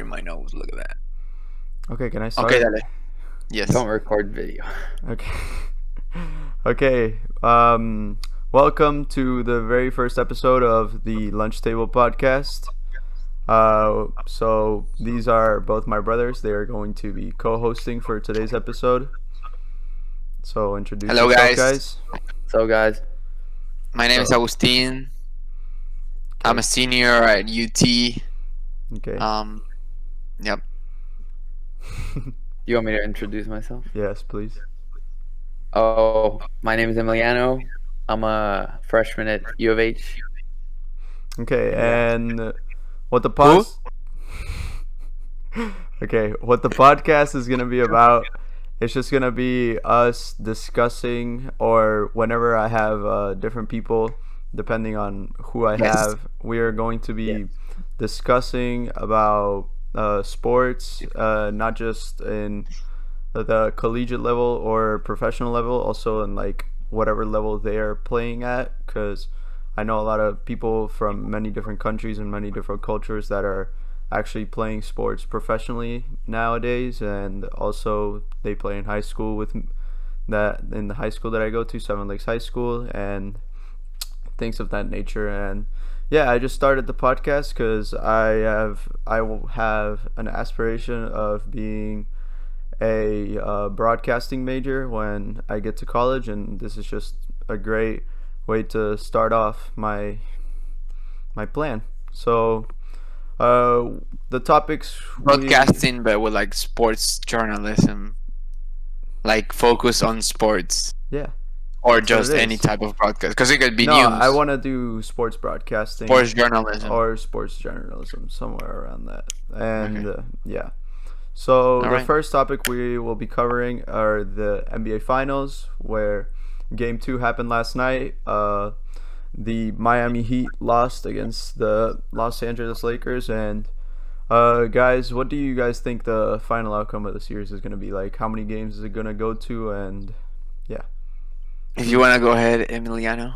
my nose. Look at that. Okay, can I start? Okay, dale. Yes. Don't record video. Okay. Okay. Welcome to the very first episode of the Lunch Table Podcast. So these are both my brothers. They are going to be co-hosting for today's episode. So introduce Hello, yourself, guys. So, guys, My name is Agustin. I'm a senior at UT. Okay. Yep. you want me to introduce myself? Yes, please. Oh, my name is Emiliano. I'm a freshman at U of H. Okay, and what the what the podcast is gonna be about? It's just gonna be us discussing, or whenever I have different people, depending on who I have, we are going to be discussing about sports, not just in the collegiate level or professional level, also in like whatever level they are playing at, because I know a lot of people from many different countries and many different cultures that are actually playing sports professionally nowadays, and also they play in high school with that in the high school that I go to, Seven Lakes High School, and things of that nature. And yeah, I just started the podcast because I will have an aspiration of being a broadcasting major when I get to college, and this is just a great way to start off my plan. So the topics Broadcasting, but with like sports journalism, like focus on sports, yeah, or That's what just it any is. type of broadcast, because it could be no, news, I want to do sports broadcasting, sports journalism. or sports journalism, somewhere around that. And yeah. So the right. first topic we will be covering are the NBA Finals, where Game 2 happened last night. The Miami Heat lost against the Los Angeles Lakers. And guys, what do you guys think the final outcome of the series is going to be like? How many games is it going to go to? And yeah. If you want to go ahead, Emiliano.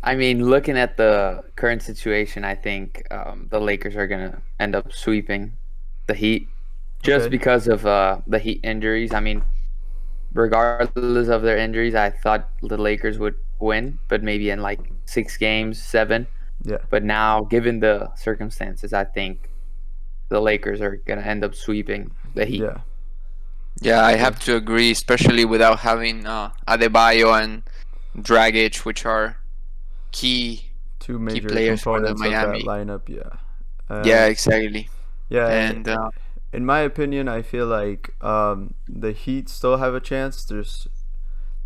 I mean, looking at the current situation, I think the Lakers are going to end up sweeping the Heat just Okay. because of the Heat injuries. I mean, regardless of their injuries, I thought the Lakers would win, but maybe in like 6 games, 7. Yeah. But now, given the circumstances, I think the Lakers are going to end up sweeping the Heat. Yeah. Yeah, I have to agree, especially without having Adebayo and Dragic, which are key. Two major players for the components of Miami. that lineup. Yeah. Yeah, exactly. Yeah. And in my opinion, I feel like the Heat still have a chance. There's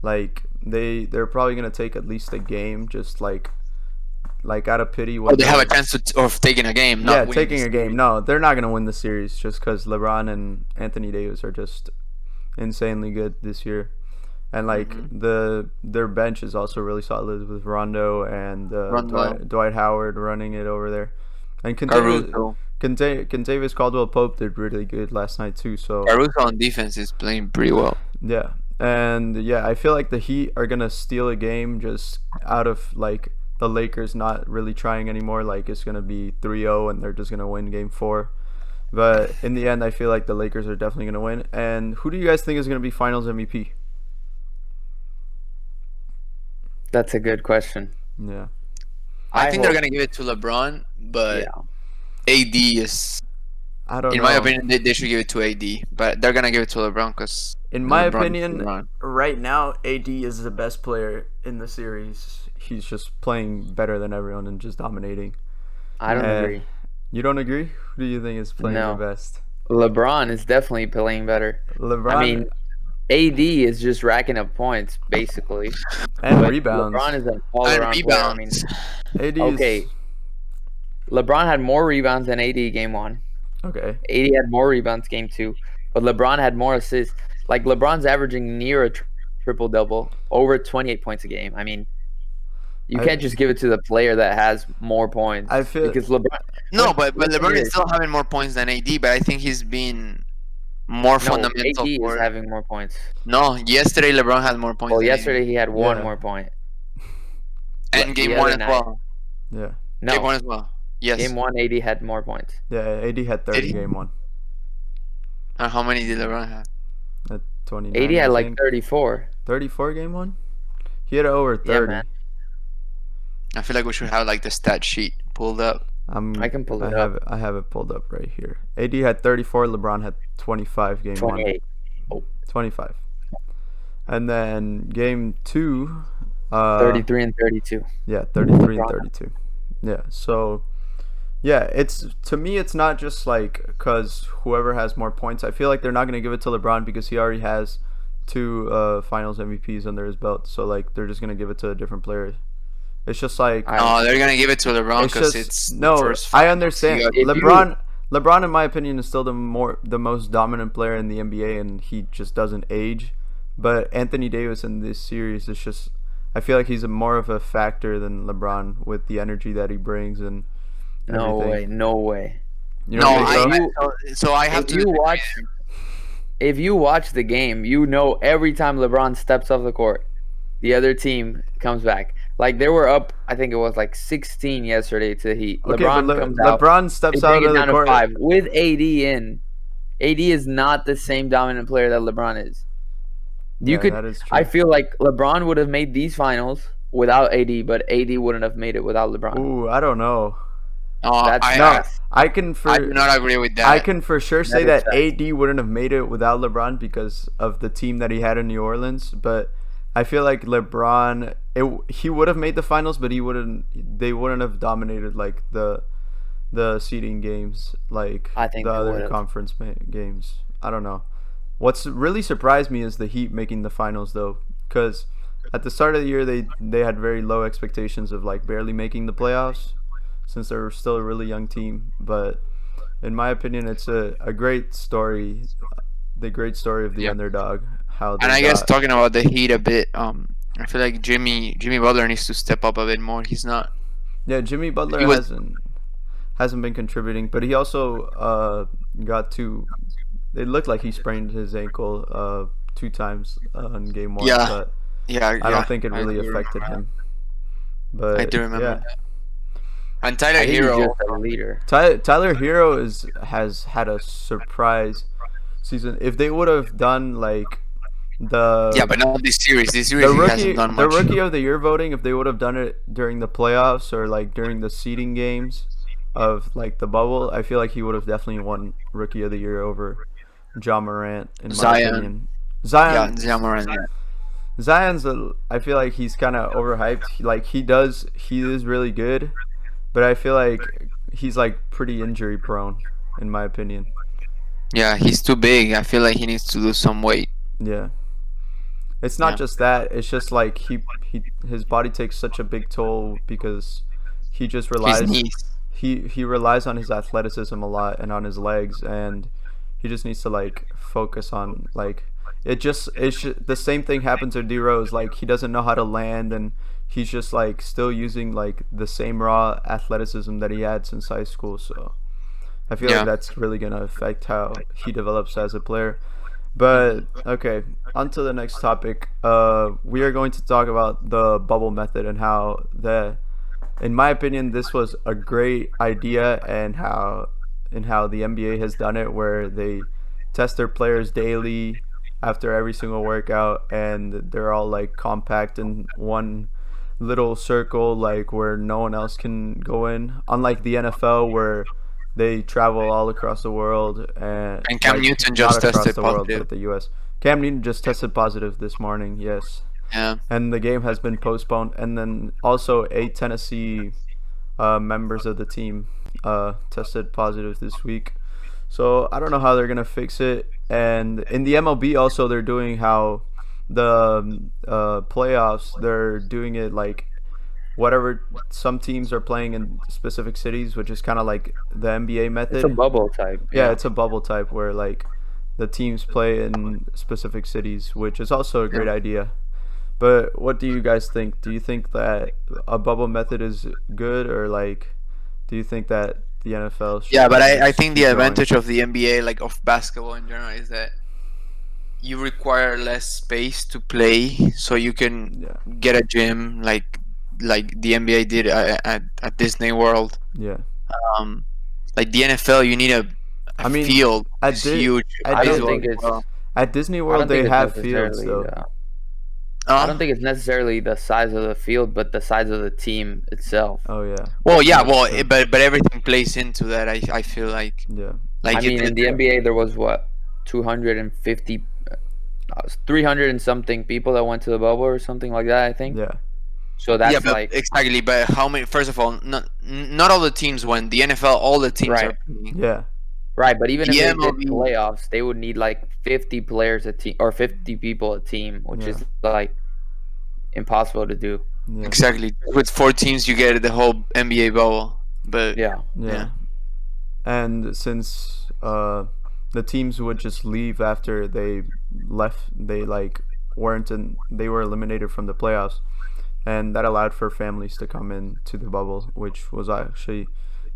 like they're probably gonna take at least a game, just like out of pity. they have a chance of taking a game. Not Yeah, winning taking the a game. series. No, they're not gonna win the series just because LeBron and Anthony Davis are just insanely good this year, and like their bench is also really solid with Rondo and Dwight Howard running it over there, and Caruso Kentavious Caldwell-Pope did really good last night too. So on defense is playing pretty well. yeah, and yeah, I feel like the Heat are gonna steal a game just out of like the Lakers not really trying anymore. Like it's gonna be 3-0 and they're just gonna win Game 4. But in the end, I feel like the Lakers are definitely gonna win. And who do you guys think is gonna be Finals MVP? That's a good question. Yeah. I think hope- they're gonna give it to LeBron, but Yeah. AD is, I don't know. in my opinion, they should give it to AD, but they're gonna give it to LeBron because In my opinion, right now, AD is the best player in the series. He's just playing better than everyone and just dominating. I don't agree. You don't agree? Who do you think is playing No. the best? LeBron is definitely playing better. LeBron I mean, AD is just racking up points, basically. and But rebounds. LeBron is an and all-around player. I mean, rebounds. AD okay. is LeBron had more rebounds than AD game 1. okay. AD had more rebounds game 2. But LeBron had more assists. Like, LeBron's averaging near a triple-double, over 28 points a game. I mean, you can't just give it to the player that has more points. I feel because LeBron. No, but LeBron is years- still having more points than AD, but I think he's been more No, fundamental. AD for is having more points. No, yesterday LeBron had more points. Well, than yesterday he had one Yeah. more point. AD. And the game other one as night. well. Yeah. Game No, one as well. Yes. Game 1, AD had more points. Yeah, AD had 30 he? game 1. And how many did LeBron have? At 29, AD had I like think. 34. 34 game 1? He had over 30. Yeah, man. I feel like we should have like the stat sheet pulled up. I can pull it up. I have it pulled up right here. AD had 34, LeBron had 25 game 28. 1. 25. And then game 2 33 and 32. Yeah, 33 and 32. Yeah, so yeah, it's to me it's not just like cuz whoever has more points. I feel like they're not going to give it to LeBron because he already has 2 finals MVPs under his belt. So like they're just going to give it to a different player. It's just like No, they're gonna give it to LeBron because it's no. first I finals. understand. LeBron, in my opinion, is still the most dominant player in the NBA, and he just doesn't age. But Anthony Davis in this series is just, I feel like he's more of a factor than LeBron with the energy that he brings and everything. No way. You don't No, think so? so I have to. If you watch the game, you know every time LeBron steps off the court, the other team comes back. Like they were up, I think it was like 16 yesterday to the Heat. Okay, LeBron comes out. LeBron steps they out take it of the down to court 5 with AD in. AD is not the same dominant player that LeBron is. That is true. I feel like LeBron would have made these finals without AD, but AD wouldn't have made it without LeBron. Ooh, I don't know. I do not agree with that. I can for sure say That that is AD wouldn't have made it without LeBron because of the team that he had in New Orleans. But I feel like LeBron, he would have made the finals, but they wouldn't have dominated like the seeding games, like I think the they other would've. conference games. I don't know. What's really surprised me is the Heat making the finals though, because at the start of the year they had very low expectations of like barely making the playoffs, since they were still a really young team. But in my opinion, it's a great story, the great story of the underdog. And I guess talking about the Heat a bit, I feel like Jimmy Butler needs to step up a bit more. He's not. Yeah, Jimmy Butler hasn't been contributing, but he also got to. It looked like he sprained his ankle 2 times in game 1. Yeah. But Yeah, I don't think it really affected him. But I do remember yeah. that. And Tyler I think he's Hero. just a leader. Tyler Hero has had a surprise season. If they would have done like Yeah, but not this series. This series he hasn't done much. The rookie of the year voting, if they would have done it during the playoffs or like during the seeding games of like the bubble, I feel like he would have definitely won rookie of the year over Ja Morant in my opinion. Yeah, Ja Morant. Yeah. Zion's I feel like he's kind of overhyped. He is really good, but I feel like he's like pretty injury prone in my opinion. Yeah, he's too big. I feel like he needs to lose some weight. Yeah. It's not just that. It's just like his body takes such a big toll because he just relies His knees. he relies on his athleticism a lot and on his legs, and he just needs to like focus on like the same thing happens to D Rose. Like he doesn't know how to land, and he's just like still using like the same raw athleticism that he had since high school. So I feel like that's really gonna affect how he develops as a player. But okay, on to the next topic. We are going to talk about the bubble method and how in my opinion, this was a great idea, and how the NBA has done it, where they test their players daily after every single workout, and they're all like compact in one little circle, like where no one else can go in. Unlike the NFL, where they travel all across the world, and Cam Newton just tested positive. With the U.S. Cam Newton just tested positive this morning. Yes. Yeah. And the game has been postponed. And then also 8 Tennessee members of the team tested positive this week. So I don't know how they're gonna fix it. And in the MLB also, they're doing how the playoffs, they're doing it like whatever, some teams are playing in specific cities, which is kind of like the NBA method. It's a bubble type. Yeah, it's a bubble type where like the teams play in specific cities, which is also a great idea. But what do you guys think? Do you think that a bubble method is good, or like do you think that the NFL should? Yeah, but I think the advantage of the NBA, like of basketball in general, is that you require less space to play, so you can get a gym like the NBA did at Disney World. Yeah. Like the NFL, you need a I mean, field. at It's Di- huge. at I Dis- don't think Baseball as it's. well. At Disney I World don't think they it's have fields necessarily. though. I don't think it's necessarily the size of the field, but the size of the team itself. Oh yeah. Well, yeah, That's well, true. but everything plays into that. I feel like Yeah. I mean, in the NBA, there was what 250, 300 and something people that went to the bubble or something like that. I think. Yeah. So that's yeah, but like exactly. But how many? First of all, not all the teams went. The NFL, all the teams Right. are playing. Yeah. right. But even if The they did MLB playoffs, they would need like 50 players a team or 50 people a team, which Yeah. is like impossible to do. Yeah. Exactly. With 4 teams, you get the whole NBA bubble. But Yeah. Yeah. And since the teams would just leave after they left, they like weren't in, they were eliminated from the playoffs, and that allowed for families to come in to the bubble, which was actually,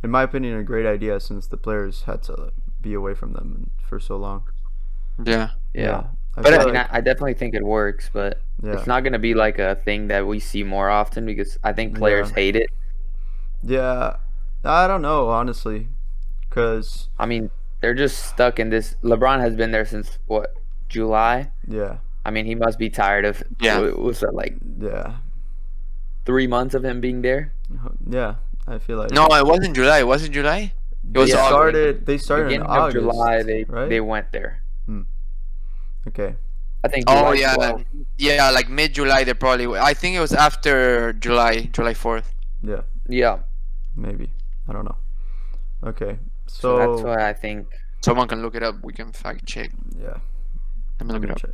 in my opinion, a great idea since the players had to be away from them for so long. yeah. Yeah. I But feel I mean, like- I definitely think it works, but yeah, it's not going to be like a thing that we see more often because I think players Yeah. hate it. yeah. I don't know honestly, cause I mean, they're just stuck in this. LeBron has been there since what, July? yeah, I mean, he must be tired of. Yeah. Was that like yeah, 3 months of him being there? yeah. I feel like No, it wasn't July. Was it July? they was August. started. They started in Beginning August, of July, right? they went there. Okay. I think. Oh July yeah, 12th. yeah. Like mid-July, they probably. I think it was after July 4th. Yeah, Yeah. maybe. I don't know. Okay. So So, that's why I think. Someone can look it up. We can fact check. yeah. Let me look it up. check.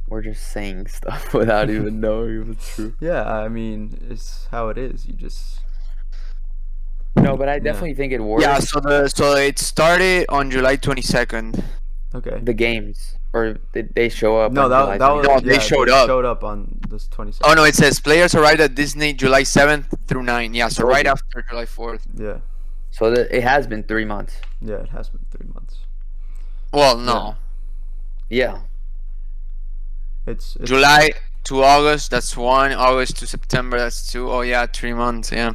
We're just saying stuff without even knowing if it's true. Yeah, I mean, it's how it is. You just No, but I definitely think it works. Yeah. So it started on July 22nd. okay. The games, or did they show up? No, on that July that was 22nd? No, they showed up. Showed up on this 27th. Oh no, it says players arrived at Disney July 7th through 9. Yeah, so Told right you. after July 4th. Yeah, So it has been 3 months. yeah. It has been 3 months. Well, no. Yeah. It's July to August, that's 1. August to September, that's 2. Oh yeah, 3 months. Yeah.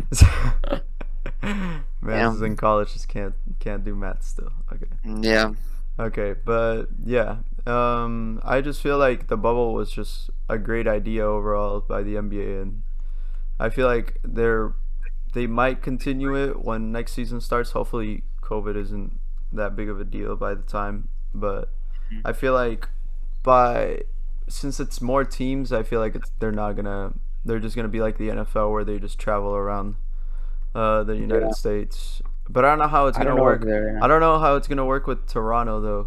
Man, Yeah. this is in college. Just can't do math still. Okay. Yeah. Okay, but yeah, I just feel like the bubble was just a great idea overall by the NBA, and I feel like they might continue it when next season starts. Hopefully, COVID isn't that big of a deal by the time, but I feel like since it's more teams, I feel like they're just gonna be like the NFL where they just travel around the United Yeah. States. But I don't know how it's I gonna don't know if work. they're. I don't know how it's gonna work with Toronto though.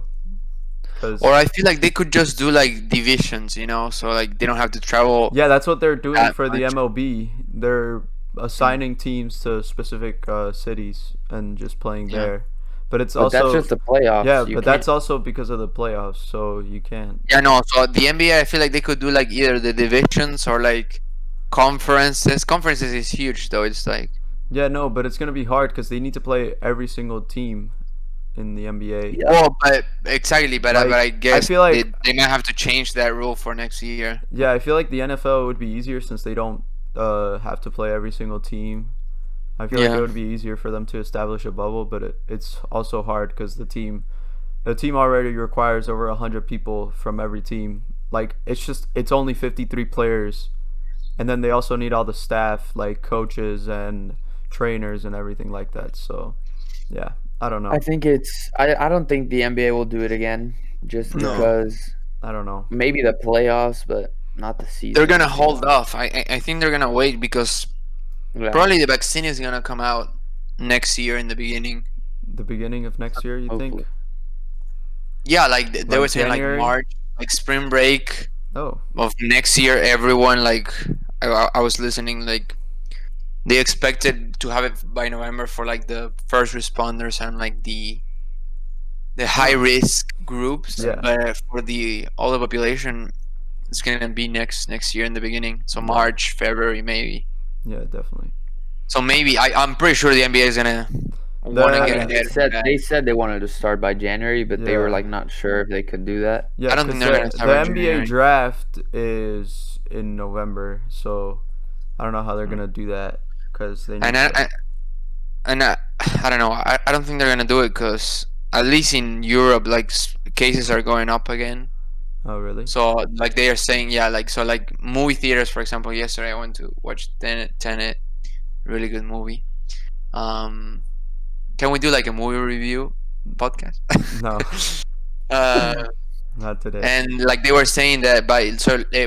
'Cause- Or I feel like they could just do like divisions, so like they don't have to travel. yeah, that's what they're doing that for the much. MLB. They're assigning teams to specific cities and just playing Yeah. there. But it's But also that's just the playoffs. yeah, You but that's also because of the playoffs, so you can't. Yeah, no. So the NBA, I feel like they could do like either the divisions or like conferences. Conferences is huge though. It's like Yeah, no, but it's gonna be hard because they need to play every single team in the NBA. Yeah. well, but exactly. But Like, I guess feel like- they might have to change that rule for next year. Yeah, I feel like the NFL would be easier since they don't have to play every single team. I feel like Yeah. it would be easier for them to establish a bubble, but it's also hard because the team already requires over 100 people from every team. Like it's only 53 players, and then they also need all the staff like coaches and trainers and everything like that. So yeah, I don't know. I think it's. I don't think the NBA will do it again, just No. because I don't know. maybe the playoffs, but not the season. They're gonna hold off. I think they're gonna wait because Yeah. probably the vaccine is gonna come out next year in the beginning. The beginning of next year, you think? Hopefully. Yeah, like they Like were saying January? like March, like spring break Oh, of next year. Everyone like I was listening like they expected to have it by November for like the first responders and like the high risk groups. Yeah. But for the all the population, it's gonna be next year in the beginning. So March, February, maybe. yeah, definitely. So maybe I'm pretty sure the NBA is gonna want to The- get They ahead. of said that. they said they wanted to start by January, but they were Yeah. like not sure if they could do that. Yeah, I don't think 'cause they're gonna the start in NBA January. draft is in November, so I don't know how they're gonna do that because they need And to- and I don't know. I don't think they're gonna do it because at least in Europe, like cases are going up again. Oh, really? So like they are saying, yeah, like so like movie theaters, for example. Yesterday I went to watch Tenet, really good movie. Um, can we do like a movie review podcast? No, uh, not today. and like they were saying that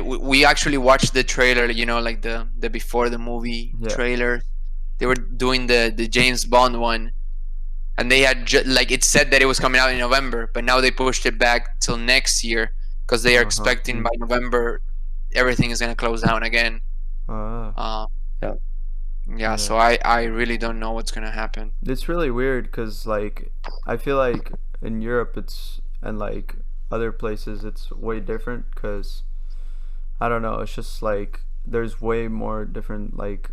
we actually watched the trailer. You know, like the before the movie Yeah. trailer. They were doing the James Bond one, and they had like it said that it was coming out in November, but now they pushed it back till next year because they are Uh-huh. expecting by November everything is gonna close down again. Uh, Yeah. Yeah, so I really don't know what's gonna happen. it's really weird because like I feel like in Europe it's and like other places it's way different because I don't know. It's just like there's way more different like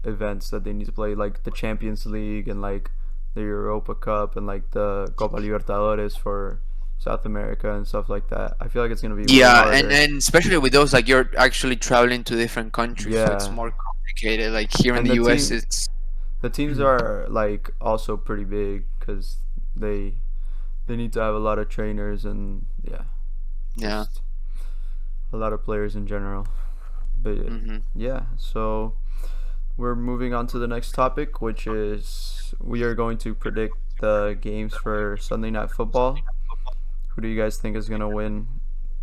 events that they need to play, like the Champions League and like the Europa Cup and like the Copa Libertadores for South America and stuff like that. I feel like it's gonna be way Yeah, harder. and especially with those, like you're actually traveling to different countries, so it's Yeah. more complicated. Like here in And the the US, team- it's The teams are like also pretty big because they need to have a lot of trainers and yeah. just a lot of players in general. But Hmm. yeah, so we're moving on to the next topic, which is we are going to predict the games for Sunday Night Football. Who do you guys think is gonna win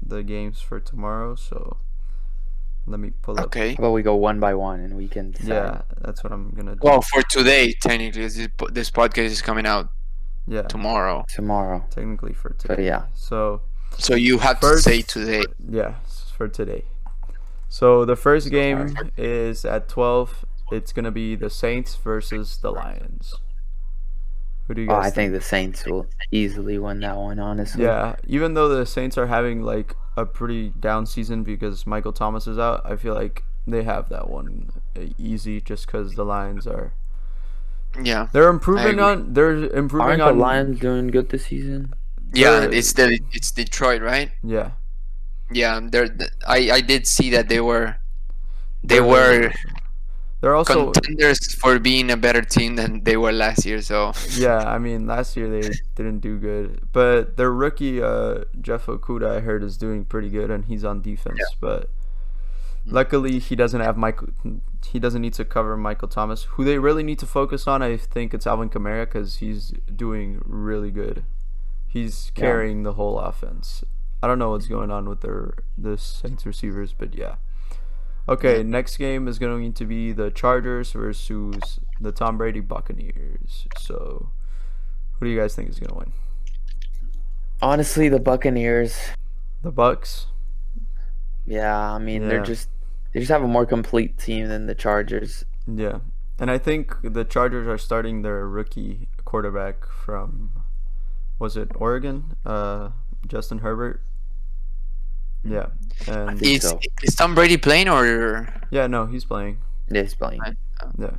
the games for tomorrow? So let me pull up. Okay. How about we go one by one and we can decide? Yeah, that's what I'm gonna do. Well, for today, technically, this podcast is coming out Yeah, tomorrow, Tomorrow. technically for But today. yeah. So so you have First- to say today. yeah, for today. So the first game is at 12. It's gonna be the Saints versus the Lions. Who do you Oh, guys I think the Saints will easily win that one, honestly. Yeah, even though the Saints are having like a pretty down season because Michael Thomas is out, I feel like they have that one easy just because the Lions are Yeah, they're improving agree. they're improving Aren't on the Lions doing good this season? yeah. they're- It's Detroit, right? yeah Yeah, I did see that they were they're also contenders for being a better team than they were last year. So yeah. I mean, last year they didn't do good, but their rookie Jeff Okuda I heard is doing pretty good, and he's on defense. But luckily he doesn't have Michael. He doesn't need to cover Michael Thomas. Who they really need to focus on, I think it's Alvin Kamara because he's doing really good. He's carrying the whole offense. I don't know what's going on with the Saints receivers, but yeah. Okay, next game is going to be the Chargers versus the Tom Brady Buccaneers. So, who do you guys think is going to win? Honestly, the Buccaneers. The Bucks? Yeah, I mean Yeah. they just have a more complete team than the Chargers. Yeah. And I think the Chargers are starting their rookie quarterback from, was it Oregon? Justin Herbert. Yeah. And think is so. is Tom Brady playing or? yeah, no, he's playing. He's playing. Yeah.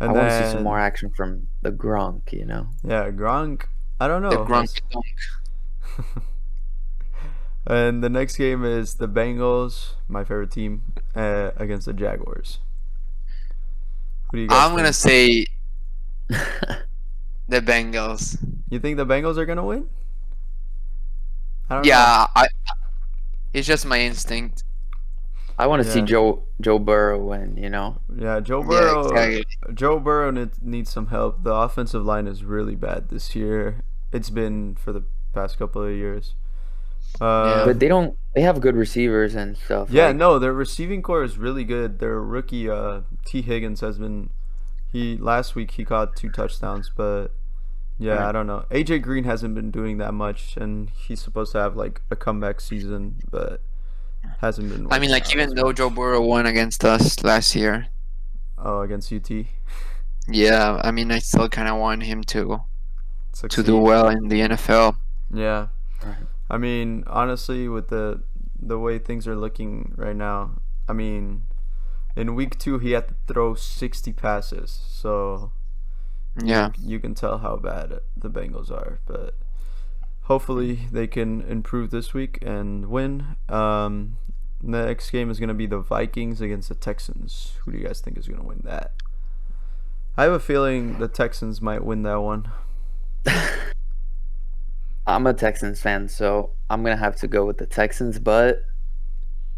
I And want to see then- some more action from the Gronk, you know. Yeah, Gronk. I don't know. The Gronk And the next game is the Bengals, my favorite team, against the Jaguars. Who do you guys I'm think? gonna say the Bengals. You think the Bengals are gonna win? I don't know. Yeah, it's just my instinct. I want to see Yeah. Joe Burrow win, you know. Yeah, Joe Yeah, Burrow. exactly. Joe Burrow needs some help. The offensive line is really bad this year. It's been for the past couple of years. But they have good receivers and stuff. Yeah, like- no, their receiving core is really good. Their rookie T Higgins has been last week he caught 2 touchdowns, but yeah, Right. I don't know. AJ Green hasn't been doing that much, and he's supposed to have like a comeback season, but hasn't been. I mean, working like out even as though much. Joe Burrow won against us last year, against UT, yeah, I mean, I still kind of want him to succeed. do well in the NFL. Yeah. Right. I mean, honestly, with the way things are looking right now, I mean, in week 2 he had to throw 60 passes, so Yeah, you can tell how bad the Bengals are. But hopefully they can improve this week and win. Next game is gonna be the Vikings against the Texans. Who do you guys think is gonna win that? I have a feeling the Texans might win that one. I'm a Texans fan, so I'm gonna have to go with the Texans. But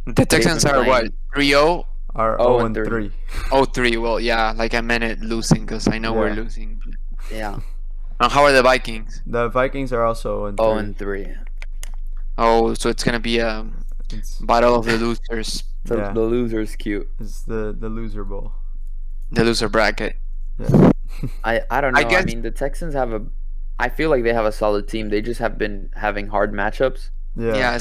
The Texans been are what, playing- 3-0? Are 0-3. 0-3. Oh, 3. Well, yeah, like I meant it losing because I know we're Yeah. losing. yeah, And how are the Vikings? The Vikings are also 0-3. 0-3. Oh, so it's gonna be a It's, battle of the losers, So Yeah. the loser's cute. it's the loser bowl. the loser bracket. Yeah. I don't know. I I, guess- mean, the Texans have a. I feel like they have a solid team. They just have been having hard matchups. Yeah. Yeah,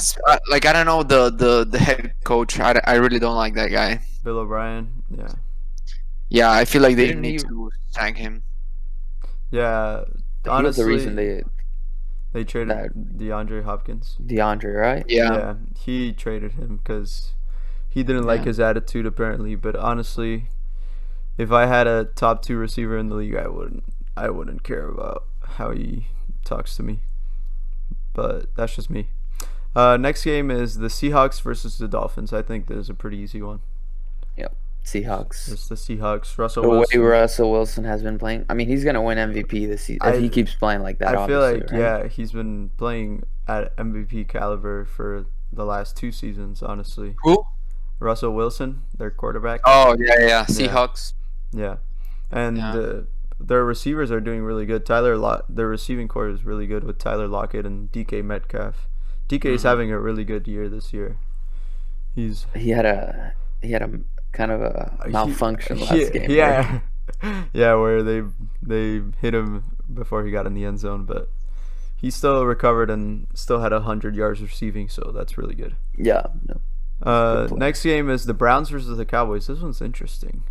like I don't know the head coach. I really don't like that guy. Bill O'Brien. Yeah. Yeah, I feel like they Didn't need he- to sack him. Yeah. He was Honestly, the reason they traded that- DeAndre Hopkins. DeAndre, right? Yeah. He traded him because he didn't like Yeah. his attitude apparently. But honestly, if I had a top 2 receiver in the league, I wouldn't care about how he talks to me. But that's just me. Next game is the Seahawks versus the Dolphins. I think this is a pretty easy one. Seahawks. It's the Seahawks. Russell The way Wilson. Russell Wilson has been playing, I mean, he's gonna win MVP this season if he keeps playing like that. I feel like obviously, right? he's been playing at MVP caliber for the last 2 seasons. Honestly, Who? Russell Wilson, their quarterback. Oh yeah. Seahawks. Yeah, and Yeah. their receivers are doing really good. Their receiving core is really good with Tyler Lockett and DK Metcalf. DK is Mhm. having a really good year this year. He's He had a kind of a malfunction last game. Yeah, yeah, where they hit him before he got in the end zone, but he still recovered and still had 100 yards receiving, so that's really good. Yeah. No. Good play. Next game is the Browns versus the Cowboys. This one's interesting.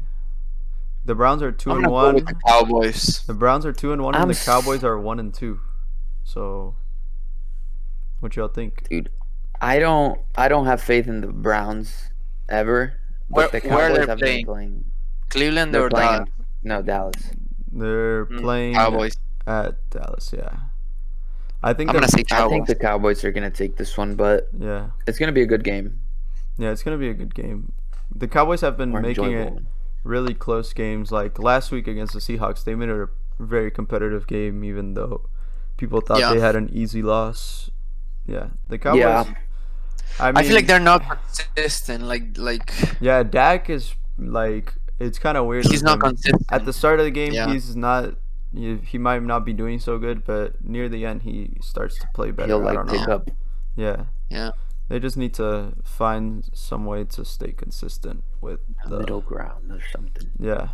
The Browns are 2 I'm and gonna go 1. with the Cowboys. The Browns are 2 and 1, and I'm the s- Cowboys are 1 and 2. So, what y'all think? Dude, I don't have faith in the Browns ever. Where- But the where Cowboys they're have playing? been playing. Cleveland They're or playing. the No, Dallas. They're playing Cowboys? at Dallas. Yeah, I think I'm gonna say I think Cowboys. the Cowboys are gonna take this one, but yeah, it's gonna be a good game. yeah, it's gonna be a good game. The Cowboys have been More making it enjoyable. really close games. Like last week against the Seahawks, they made it a very competitive game, even though people thought Yeah. they had an easy loss. Yeah, the Cowboys. Yeah. I mean, I feel like they're not consistent. Like yeah, Dak is like it's kind of weird. he's with not him. consistent. At the start of the game, Yeah. he's not. He might not be doing so good, but near the end, he starts to play better. He'll I like don't pick know. up. Yeah, Yeah. they just need to find some way to stay consistent with A the middle ground or something. Yeah.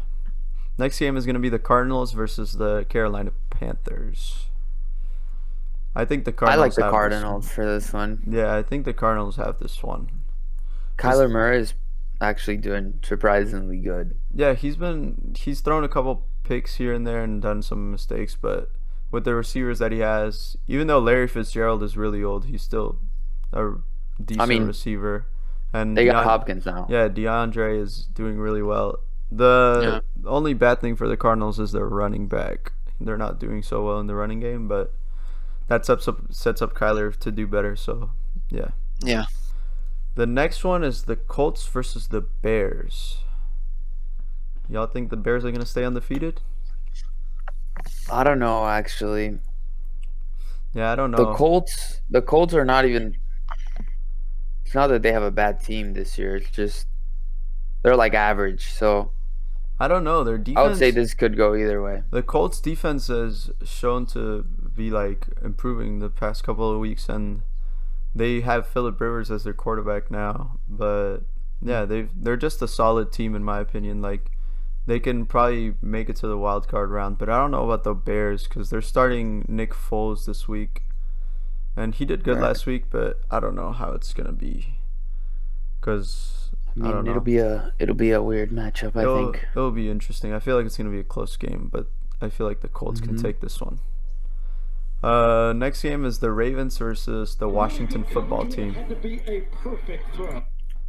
Next game is going to be the Cardinals versus the Carolina Panthers. I think the I Cardinals. like the have this Cardinals for this one. one. Yeah, I think the Cardinals have this one. Kyler Murray is actually doing surprisingly good. Yeah, he's thrown a couple picks here and there and done some mistakes, but with the receivers that he has, even though Larry Fitzgerald is really old, he's still a decent receiver. And They got Hopkins now. Yeah, DeAndre is doing really well. The only bad thing for the Cardinals is their running back. They're not doing so well in the running game, but that sets up Kyler to do better. So, yeah. Yeah. The next one is the Colts versus the Bears. Y'all think the Bears are going to stay undefeated? I don't know actually. Yeah, I don't know. The Colts are not even. It's not that they have a bad team this year. It's just they're like average. So I don't know. Their defense. I would say this could go either way. The Colts defense has shown to be like improving the past couple of weeks, and they have Phillip Rivers as their quarterback now. But yeah, they're just a solid team in my opinion. Like they can probably make it to the wild card round, but I don't know about the Bears because they're starting Nick Foles this week, and he did good Right. last week, but I don't know how it's gonna be because I I don't mean, know. it'll be a weird matchup. I think. It'll be interesting. I feel like it's gonna be a close game, but I feel like the Colts can Mhm. take this one. Next game is the Ravens versus the Washington football team.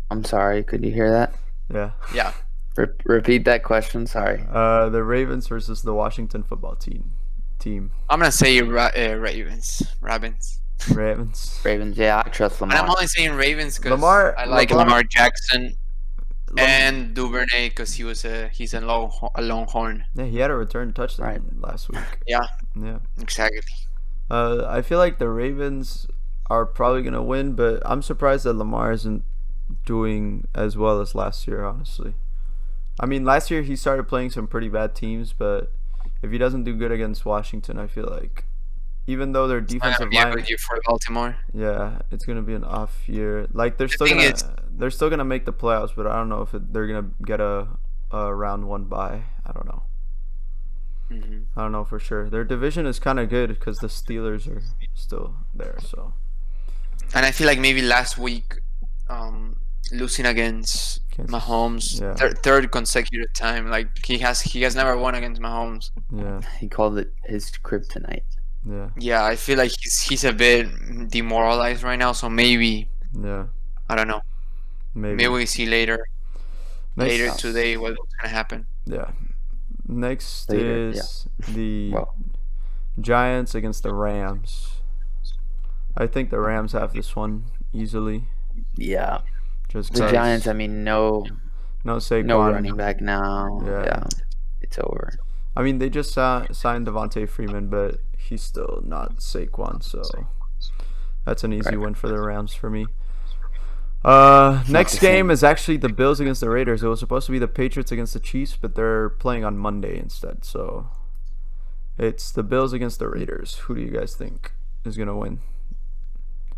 I'm sorry. Could you hear that? Yeah. Yeah. Repeat that question. Sorry. The Ravens versus the Washington football team. I'm gonna say Ravens. Ravens. Ravens. Yeah, I trust And Lamar. I'm only saying Ravens because Lamar- I like Lamar- Lamar Jackson. And Duvernay, because he's a Longhorn. Yeah, he had a return touchdown Right. last week. Yeah, Yeah. exactly. I feel like the Ravens are probably gonna win, but I'm surprised that Lamar isn't doing as well as last year. Honestly, I mean, last year he started playing some pretty bad teams, but if he doesn't do good against Washington, I feel like even though their Not defensive gonna be a line, good year for Baltimore. yeah, it's gonna be an off year. Like they're still thing gonna is- they're still gonna make the playoffs, but I don't know if they're gonna get a round one bye. I don't know. Mhm. I don't know for sure. Their division is kind of good because the Steelers are still there. So And I feel like maybe last week, losing against Kansas- Mahomes, yeah. third consecutive time. Like he has never won against Mahomes. yeah, He called it his kryptonite. yeah, Yeah, I feel like he's a bit demoralized right now. So maybe yeah. I don't know. Maybe we see later Next, today what's gonna happen. yeah. Next Later, is the Well, Giants against the Rams. I think the Rams have this one easily. yeah. Just The 'cause Giants, I mean, no Saquon. running back now. Yeah. Yeah. It's over. I mean, they just signed Devontae Freeman, but he's still not Saquon, so that's an easy Right. win for the Rams for me. Next the game same. is actually the Bills against the Raiders. It was supposed to be the Patriots against the Chiefs, but they're playing on Monday instead. So it's the Bills against the Raiders. Who do you guys think is gonna win?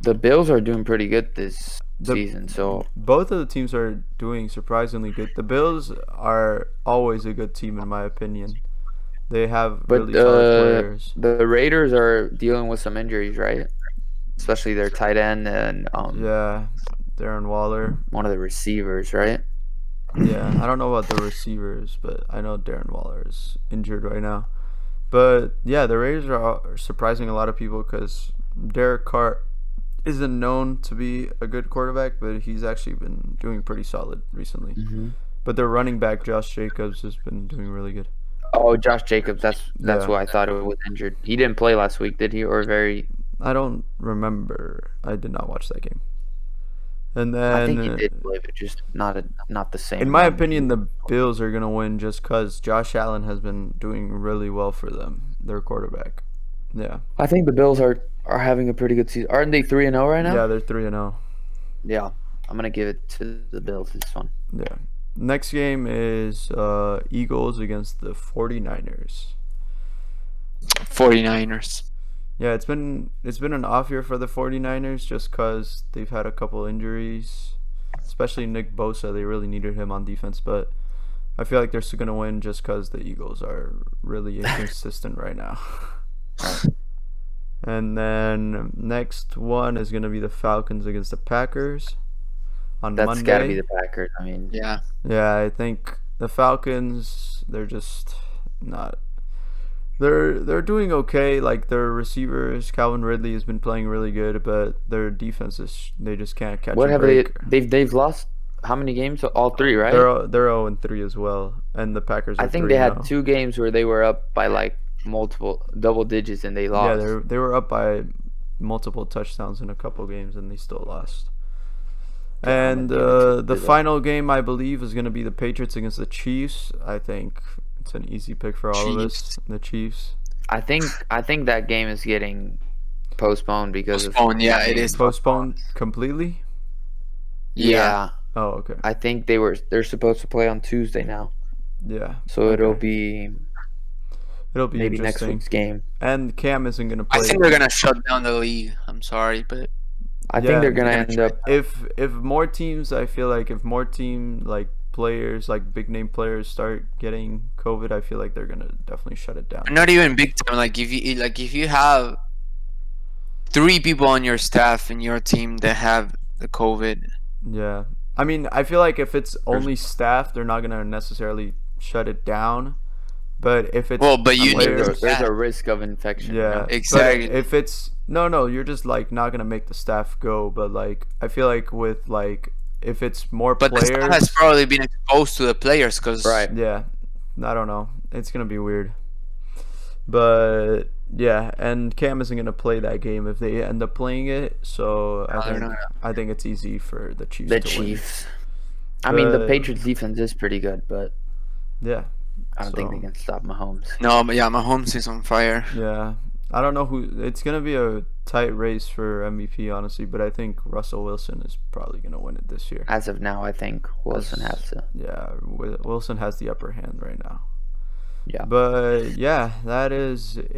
The Bills are doing pretty good this The- season, so Both of the teams are doing surprisingly good. The Bills are always a good team in my opinion. They have but really solid players. the Raiders are dealing with some injuries, right? Especially their tight end and Yeah, Darren Waller. one of the receivers, right? Yeah, I don't know about the receivers, but I know Darren Waller is injured right now. But yeah, the Raiders are surprising a lot of people because Derek Carr isn't known to be a good quarterback, but he's actually been doing pretty solid recently. Mm-hmm. But their running back Josh Jacobs has been doing really good. Oh, Josh Jacobs. That's Yeah. who I thought it was injured. He didn't play last week, did he? Or very? I don't remember. I did not watch that game. And I think he then, did play, but just not the same. in my amount. opinion, the Bills are gonna win just because Josh Allen has been doing really well for them. Their quarterback. Yeah. I think the Bills are having a pretty good season. Aren't they 3-0 right now? Yeah, they're 3-0. Yeah. I'm gonna give it to the Bills this one. Yeah. Next game is Eagles against the 49ers. 49ers. Yeah, it's been an off year for the 49ers just because they've had a couple injuries, especially Nick Bosa. They really needed him on defense, but I feel like they're still gonna win just because the Eagles are really inconsistent right now. And then next one is gonna be the Falcons against the Packers on That's Monday. got to be the Packers. I mean, Yeah. Yeah, I think the Falcons, they're just not. They're doing okay. Like their receivers, Calvin Ridley has been playing really good, but their defense is they just can't catch. what a have break. they've lost? How many games? All three, right? They're 0-3 as well, and the Packers. Are I think 3 they had now. 2 games where they were up by like multiple double digits and they Yeah, lost. they were up by multiple touchdowns in a couple games, and they still lost. Yeah, I'm And gonna give it to the the- final game, I believe, is going to be the Patriots against the Chiefs. I think it's an easy pick for all of us. The Chiefs. I think that game is getting postponed because Postponed, yeah, it is. Postponed completely? Yeah. Oh, okay. I think they're supposed to play on Tuesday now. Yeah. So it'll okay. be It'll be maybe next interesting. week's game. And Cam isn't going to I play. think they're gonna shut down the league. I'm sorry, but I Yeah, think they're gonna they're end gonna up. if more teams, I feel like if more team like players, like big name players start getting COVID, I feel like they're going to definitely shut it down. not even big time. Like if you have 3 people on your staff in your team that have the COVID, Yeah. I mean, I feel like if it's only staff, they're not going to necessarily shut it down. But if it's well, but you need players, There's a risk of infection. yeah, right? Exactly. But if it's no, you're just like not gonna make the staff go. But like, I feel like with like if it's more but the players, staff has probably been exposed to the players because Right. yeah, I don't know. It's gonna be weird. But yeah, and Cam isn't gonna play that game if they end up playing it. So No, they're not. I think it's easy for the Chiefs. The to Chiefs. I mean, the But- Patriots defense is pretty good, but Yeah. I don't think So- they can stop Mahomes. No, but yeah, Mahomes is on fire. Yeah. I don't know who. It's gonna be a tight race for MVP, honestly, but I think Russell Wilson is probably gonna win it this year. As of now, I think Wilson has to. Yeah, Wilson has the upper hand right now. Yeah. But yeah, that is it.